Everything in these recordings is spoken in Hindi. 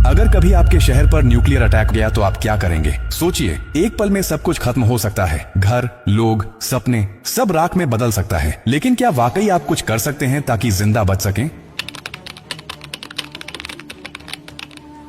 अगर कभी आपके शहर पर न्यूक्लियर अटैक गया तो आप क्या करेंगे? सोचिए, एक पल में सब कुछ खत्म हो सकता है। घर, लोग, सपने, सब राख में बदल सकता है। लेकिन क्या वाकई आप कुछ कर सकते हैं ताकि जिंदा बच सकें?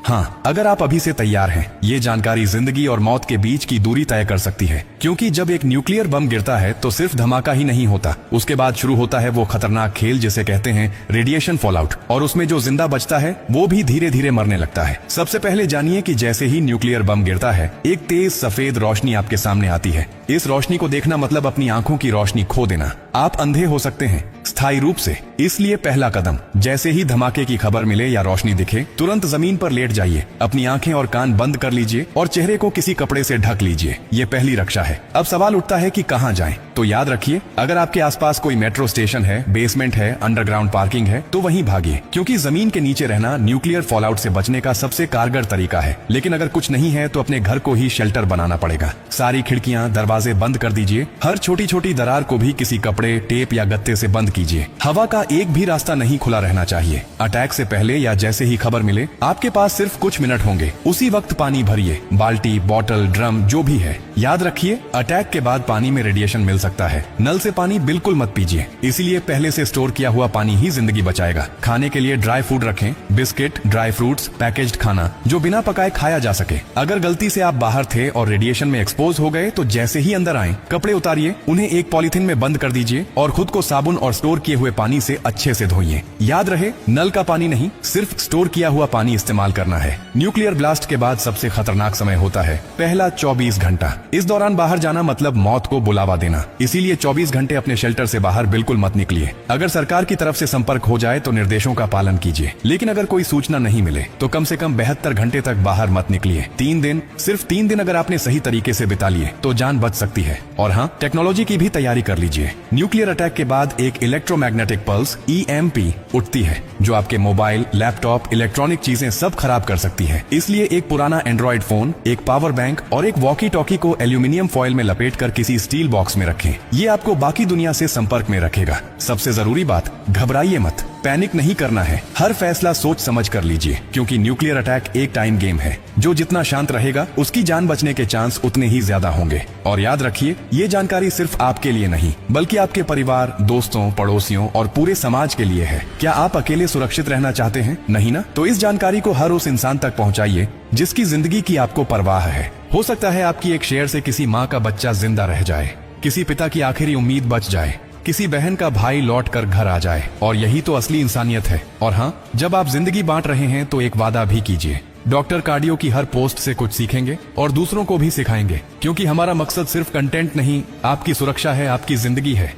हाँ, अगर आप अभी से तैयार हैं, ये जानकारी जिंदगी और मौत के बीच की दूरी तय कर सकती है। क्योंकि जब एक न्यूक्लियर बम गिरता है तो सिर्फ धमाका ही नहीं होता, उसके बाद शुरू होता है वो खतरनाक खेल जिसे कहते हैं रेडिएशन फॉलआउट। और उसमें जो जिंदा बचता है वो भी धीरे धीरे मरने लगता है। सबसे पहले जानिए कि जैसे ही न्यूक्लियर बम गिरता है, एक तेज सफेद रोशनी आपके सामने आती है। इस रोशनी को देखना मतलब अपनी आंखों की रोशनी खो देना। आप अंधे हो सकते हैं स्थायी रूप से। इसलिए पहला कदम, जैसे ही धमाके की खबर मिले या रोशनी दिखे, तुरंत जमीन पर लेट जाइए, अपनी आंखें और कान बंद कर लीजिए और चेहरे को किसी कपड़े से ढक लीजिए। ये पहली रक्षा है। अब सवाल उठता है कि कहां जाएं? तो याद रखिए, अगर आपके आसपास कोई मेट्रो स्टेशन है, बेसमेंट है, अंडरग्राउंड पार्किंग है, तो वहीं भागिए, क्योंकि जमीन के नीचे रहना न्यूक्लियर फॉलआउट से बचने का सबसे कारगर तरीका है। लेकिन अगर कुछ नहीं है तो अपने घर को ही शेल्टर बनाना पड़ेगा। सारी खिड़कियां, दरवाजे बंद कर दीजिए। हर छोटी छोटी दरार को भी किसी कपड़े, टेप या गत्ते से बंद कीजिए। हवा का एक भी रास्ता नहीं खुला रहना चाहिए। अटैक से पहले या जैसे ही खबर मिले, आपके पास सिर्फ कुछ मिनट होंगे। उसी वक्त पानी भरिए, बाल्टी, बोतल, ड्रम, जो भी है। याद रखिए, अटैक के बाद पानी में रेडिएशन मिल सकता है। नल से पानी बिल्कुल मत पीजिए, इसीलिए पहले से स्टोर किया हुआ पानी ही जिंदगी बचाएगा। खाने के लिए ड्राई फूड रखें, बिस्किट, ड्राई फ्रूट्स, पैकेज्ड खाना जो बिना पकाए खाया जा सके। अगर गलती से आप बाहर थे और रेडिएशन में एक्सपोज हो गए तो जैसे ही अंदर आए, कपड़े उतारिए, उन्हें एक पॉलिथीन में बंद कर दीजिए और खुद को साबुन और स्टोर किए हुए पानी से अच्छे से धोइए। याद रहे, नल का पानी नहीं, सिर्फ स्टोर किया हुआ पानी इस्तेमाल करना है। न्यूक्लियर ब्लास्ट के बाद सबसे खतरनाक समय होता है पहला 24 घंटा। इस दौरान बाहर जाना मतलब मौत को बुलावा देना। इसीलिए 24 घंटे अपने शेल्टर से बाहर बिल्कुल मत निकलिए। अगर सरकार की तरफ से संपर्क हो जाए तो निर्देशों का पालन कीजिए, लेकिन अगर कोई सूचना नहीं मिले तो कम से कम 72 घंटे तक बाहर मत निकलिए। 3 दिन, सिर्फ 3 दिन अगर आपने सही तरीके से बिता लिए तो जान बच सकती है। और हाँ, टेक्नोलॉजी की भी तैयारी कर लीजिए। न्यूक्लियर अटैक के बाद एक इलेक्ट्रोमैग्नेटिक पल्स EMP उठती है, जो आपके मोबाइल, लैपटॉप, इलेक्ट्रॉनिक चीजें सब खराब कर सकती है। इसलिए एक पुराना एंड्रॉइड फोन, एक पावर बैंक और एक वॉकी टॉकी को एल्यूमिनियम फॉइल में लपेटकर किसी स्टील बॉक्स में रखें। ये आपको बाकी दुनिया से संपर्क में रखेगा। सबसे जरूरी बात, घबराइए मत, पैनिक नहीं करना है। हर फैसला सोच समझ कर लीजिए, क्योंकि न्यूक्लियर अटैक एक टाइम गेम है। जो जितना शांत रहेगा, उसकी जान बचने के चांस उतने ही ज्यादा होंगे। और याद रखिए, ये जानकारी सिर्फ आपके लिए नहीं, बल्कि आपके परिवार, दोस्तों, पड़ोसियों और पूरे समाज के लिए है। क्या आप अकेले सुरक्षित रहना चाहते हैं? नहीं ना? तो इस जानकारी को हर उस इंसान तक पहुंचाइए जिसकी जिंदगी की आपको परवाह है। हो सकता है आपकी एक शेयर से किसी माँ का बच्चा जिंदा रह जाए, किसी पिता की आखिरी उम्मीद बच जाए, किसी बहन का भाई लौट कर घर आ जाए। और यही तो असली इंसानियत है। और हाँ, जब आप जिंदगी बांट रहे हैं तो एक वादा भी कीजिए। डॉक्टर कार्डियो की हर पोस्ट से कुछ सीखेंगे और दूसरों को भी सिखाएंगे, क्योंकि हमारा मकसद सिर्फ कंटेंट नहीं, आपकी सुरक्षा है, आपकी जिंदगी है।